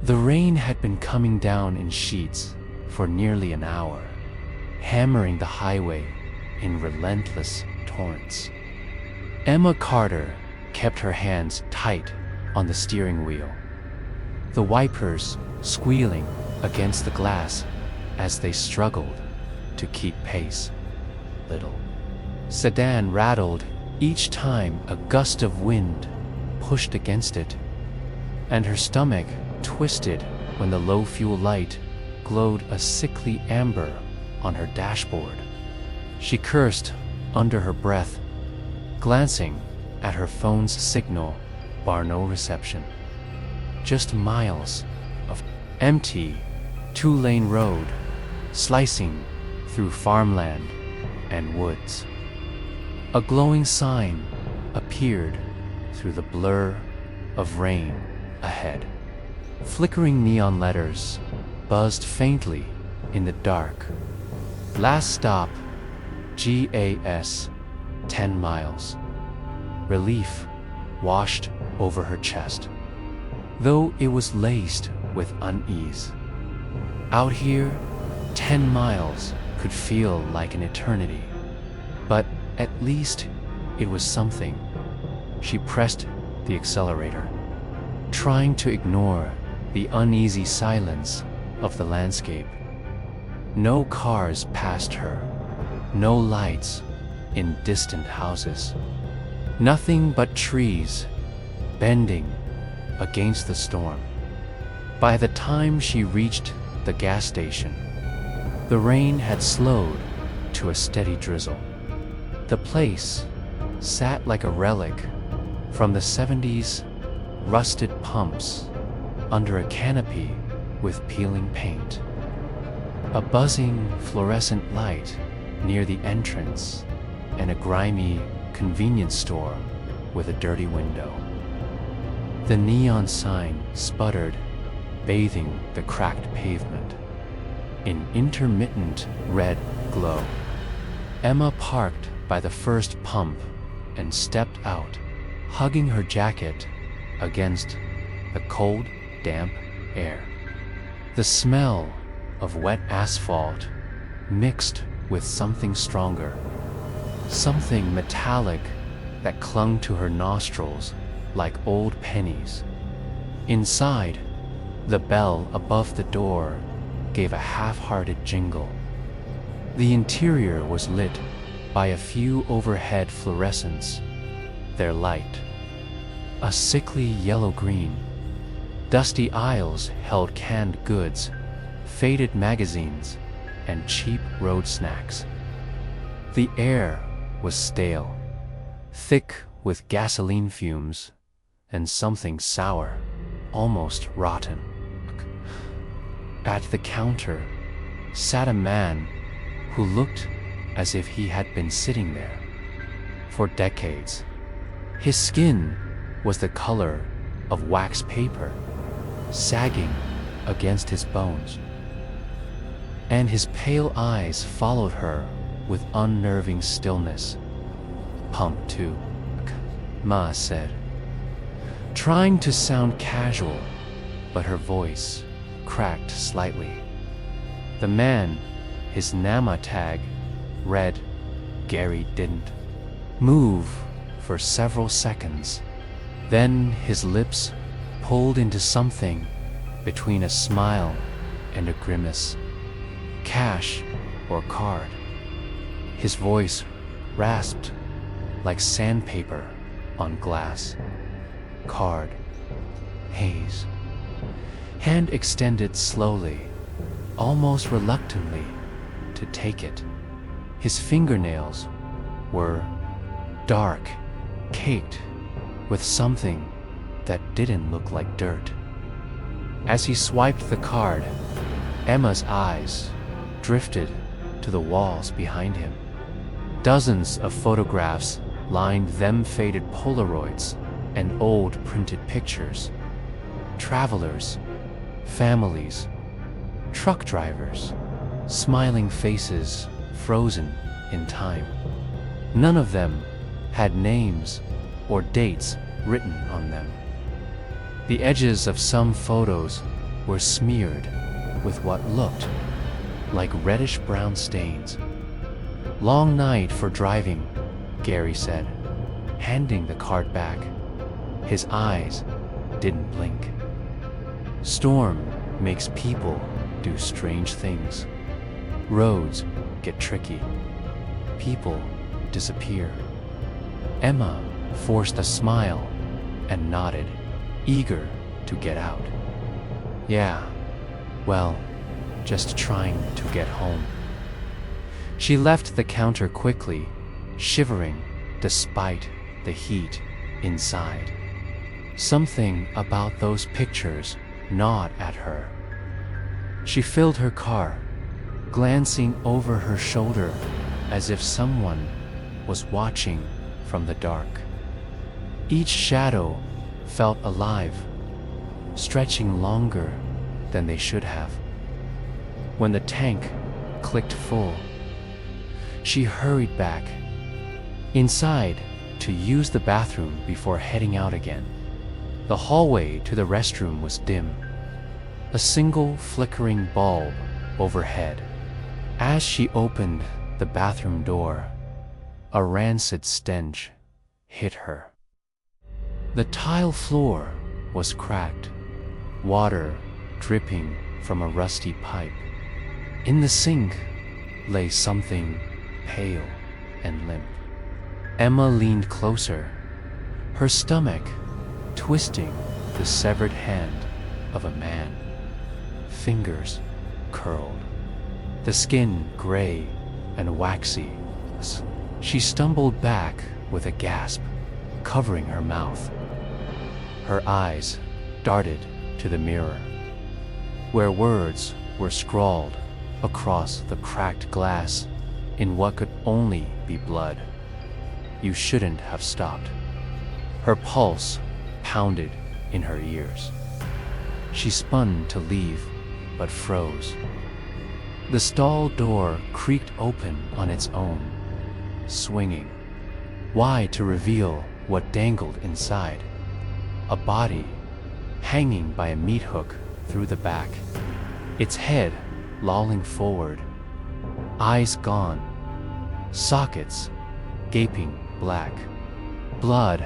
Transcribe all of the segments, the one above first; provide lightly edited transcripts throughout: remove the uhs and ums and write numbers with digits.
The rain had been coming down in sheets for nearly an hour, hammering the highway in relentless torrents. Emma Carter kept her hands tight on the steering wheel, the wipers squealing against the glass as they struggled to keep pace. Little sedan rattled each time a gust of wind pushed against it, and her stomach twisted when the low fuel light glowed a sickly amber on her dashboard. She cursed under her breath, glancing at her phone's signal bar no reception. Just miles of empty two-lane road slicing through farmland and woods. A glowing sign appeared through the blur of rain ahead. Flickering neon letters buzzed faintly in the dark. Last stop, GAS, 10 miles. Relief washed over her chest, though it was laced with unease. Out here, 10 miles could feel like an eternity, but at least it was something. She pressed the accelerator, trying to ignore the uneasy silence of the landscape. No cars passed her, no lights in distant houses. Nothing but trees bending against the storm. By the time she reached the gas station, the rain had slowed to a steady drizzle. The place sat like a relic from the 70s, rusted pumps under a canopy with peeling paint. A buzzing fluorescent light near the entrance, and a grimy convenience store with a dirty window. The neon sign sputtered, bathing the cracked pavement in intermittent red glow. Emma parked by the first pump and stepped out, hugging her jacket against the cold, damp air. The smell of wet asphalt mixed with something stronger, something metallic that clung to her nostrils like old pennies. Inside, the bell above the door gave a half-hearted jingle. The interior was lit by a few overhead fluorescents, their light a sickly yellow-green. Dusty aisles held canned goods, faded magazines, and cheap road snacks. The air was stale, thick with gasoline fumes and something sour, almost rotten. At the counter sat a man who looked as if he had been sitting there for decades. His skin was the color of wax paper, sagging against his bones, and his pale eyes followed her with unnerving stillness. "Pump 2, Ma said, trying to sound casual, but her voice cracked slightly. The man, his NAMA tag, read Gary didn't move for several seconds. Then his lips pulled into something between a smile and a grimace. Cash or card? His voice rasped like sandpaper on glass. Card. Haze. Hand extended slowly, almost reluctantly, to take it. His fingernails were dark, caked with something that didn't look like dirt. As he swiped the card, Emma's eyes drifted to the walls behind him. Dozens of photographs lined them, faded Polaroids and old printed pictures. Travelers, families, truck drivers, smiling faces frozen in time. None of them had names or dates written on them. The edges of some photos were smeared with what looked like reddish-brown stains. "Long night for driving," Gary said, handing the card back. His eyes didn't blink. "Storm makes people do strange things. Roads get tricky. People disappear." Emma forced a smile and nodded, eager to get out. "Yeah, well, just trying to get home." She left the counter quickly, shivering despite the heat inside. Something about those pictures gnawed at her. She filled her car, glancing over her shoulder as if someone was watching from the dark. Each shadow felt alive, stretching longer than they should have. When the tank clicked full, she hurried back inside to use the bathroom before heading out again. The hallway to the restroom was dim, a single flickering bulb overhead. As she opened the bathroom door, a rancid stench hit her. The tile floor was cracked, water dripping from a rusty pipe. In the sink lay something pale and limp. Emma leaned closer, her stomach twisting the severed hand of a man. Fingers curled, the skin gray and waxy. She stumbled back with a gasp, covering her mouth. Her eyes darted to the mirror, where words were scrawled across the cracked glass in what could only be blood. "You shouldn't have stopped." Her pulse pounded in her ears. She spun to leave, but froze. The stall door creaked open on its own, swinging, wide to reveal what dangled inside. A body hanging by a meat hook through the back, its head lolling forward, eyes gone, sockets gaping black. Blood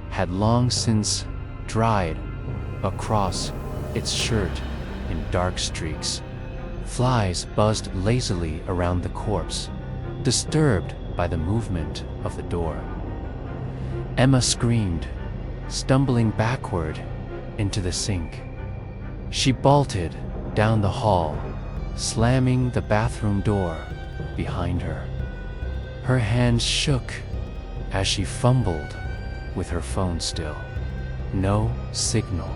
had long since dried across its shirt in dark streaks. Flies buzzed lazily around the corpse, disturbed by the movement of the door. Emma screamed, stumbling backward into the sink. She bolted down the hall, slamming the bathroom door behind her. Her hands shook as she fumbled with her phone still. No signal.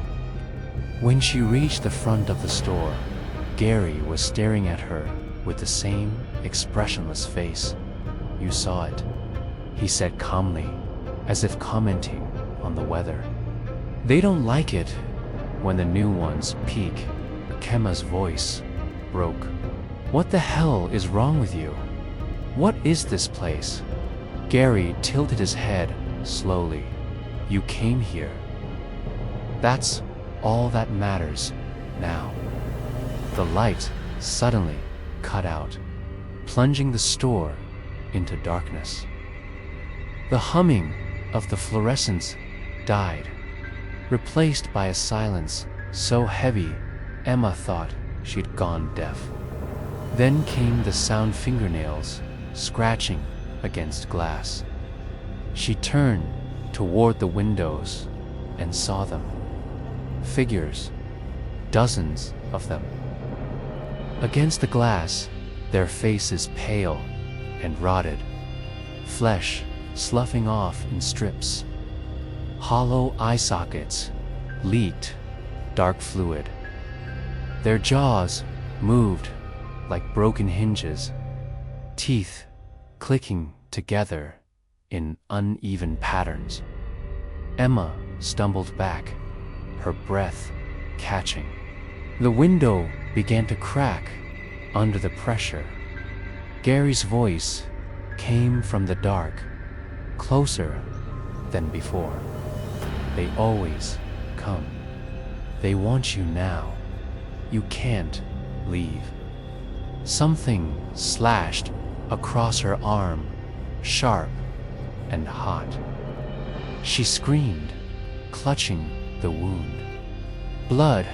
When she reached the front of the store, Gary was staring at her with the same expressionless face. "You saw it," he said calmly, as if commenting on the weather. "They don't like it when the new ones peek." Emma's voice broke. "What the hell is wrong with you? What is this place?" Gary tilted his head slowly. "You came here. That's all that matters now." The light suddenly cut out, plunging the store into darkness. The humming of the fluorescents died, replaced by a silence so heavy Emma thought she'd gone deaf. Then came the sound fingernails scratching against glass. She turned toward the windows and saw them. Figures, dozens of them. Against the glass, their faces pale and rotted, flesh sloughing off in strips. Hollow eye sockets leaked dark fluid. Their jaws moved like broken hinges, teeth clicking together in uneven patterns. Emma stumbled back, her breath catching. The window began to crack under the pressure. Gary's voice came from the dark, closer than before. "They always come. They want you now." You can't leave. Something slashed across her arm, sharp and hot. She screamed, clutching the wound. Blood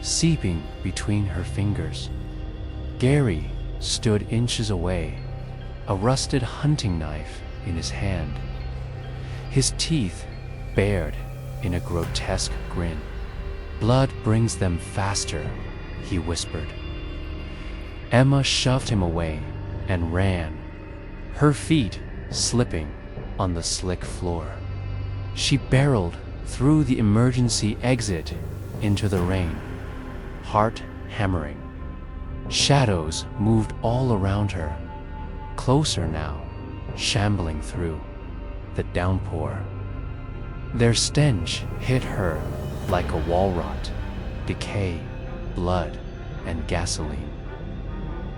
seeping between her fingers. Gary stood inches away, a rusted hunting knife in his hand. His teeth bared in a grotesque grin. "Blood brings them faster," he whispered. Emma shoved him away and ran, her feet slipping on the slick floor. She barreled through the emergency exit into the rain, heart hammering. Shadows moved all around her, closer now, shambling through the downpour. Their stench hit her like a wall rot, decay, blood, and gasoline.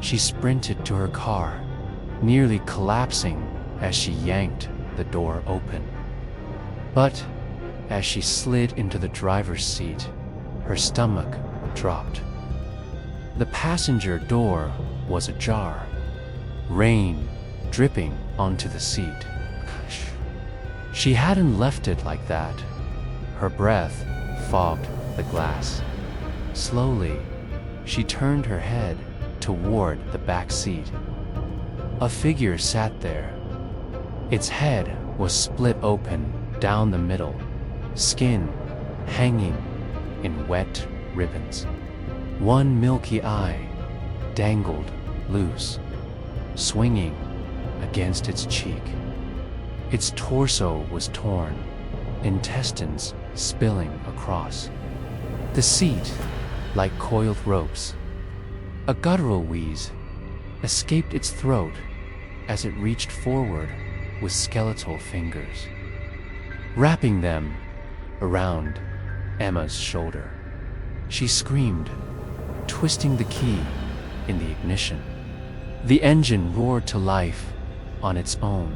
She sprinted to her car, nearly collapsing as she yanked the door open. But as she slid into the driver's seat, her stomach dropped. The passenger door was ajar, rain dripping onto the seat. She hadn't left it like that. Her breath fogged the glass. Slowly, she turned her head toward the back seat. A figure sat there. Its head was split open down the middle, skin hanging in wet ribbons. One milky eye dangled loose, swinging against its cheek. Its torso was torn, intestines spilling across. The seat, like coiled ropes. A guttural wheeze escaped its throat as it reached forward with skeletal fingers, wrapping them around Emma's shoulder. She screamed, twisting the key in the ignition. The engine roared to life on its own,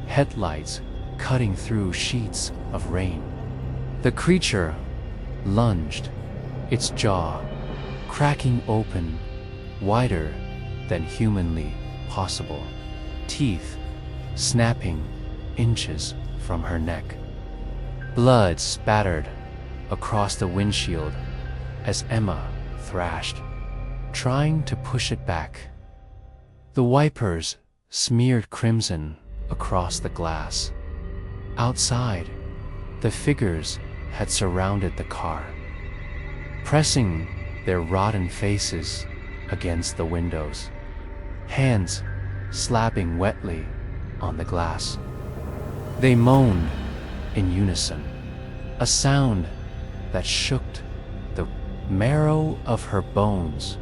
headlights cutting through sheets of rain. The creature lunged, its jaw cracking open wider than humanly possible, teeth snapping inches from her neck. Blood spattered across the windshield as Emma thrashed, trying to push it back. The wipers smeared crimson across the glass. Outside, the figures had surrounded the car, pressing their rotten faces against the windows, hands slapping wetly on the glass. They moaned in unison, a sound that shook the marrow of her bones.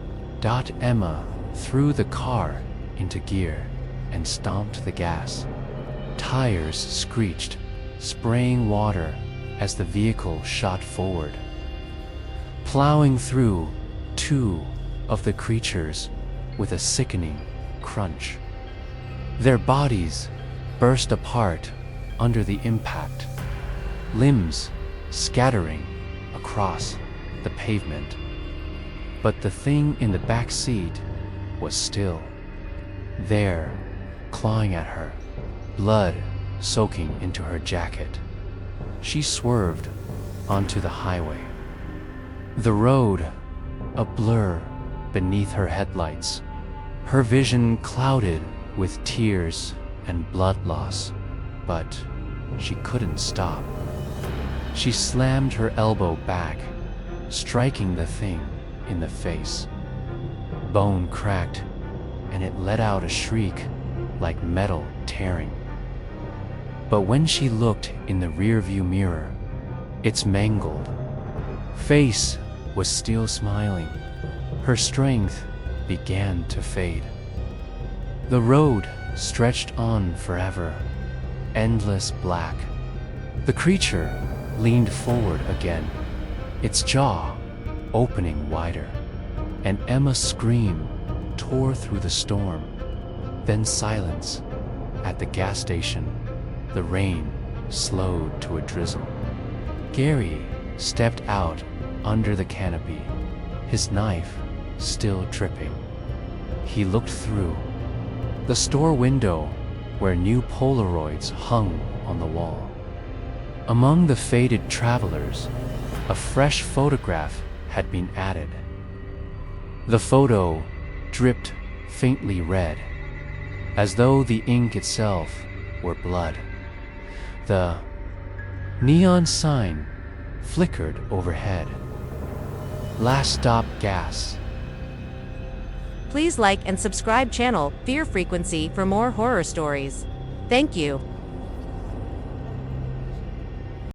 Emma threw the car into gear and stomped the gas. Tires screeched, spraying water as the vehicle shot forward, plowing through two of the creatures with a sickening crunch. Their bodies burst apart under the impact, limbs scattering across the pavement. But the thing in the back seat was still there, clawing at her, blood soaking into her jacket. She swerved onto the highway, the road a blur beneath her headlights, her vision clouded with tears and blood loss. But she couldn't stop. She slammed her elbow back, striking the thing in the face. Bone cracked, and it let out a shriek like metal tearing. But when she looked in the rearview mirror, its mangled face was still smiling. Her strength began to fade. The road stretched on forever, endless black. The creature leaned forward again, its jaw opening wider, and Emma's scream tore through the storm. Then silence. At the gas station, the rain slowed to a drizzle. Gary stepped out under the canopy, his knife still dripping. He looked through the store window where new Polaroids hung on the wall. Among the faded travelers, a fresh photograph had been added. The photo dripped faintly red, as though the ink itself were blood. The neon sign flickered overhead. Last stop gas. Please like and subscribe channel Fear Frequency for more horror stories. Thank you.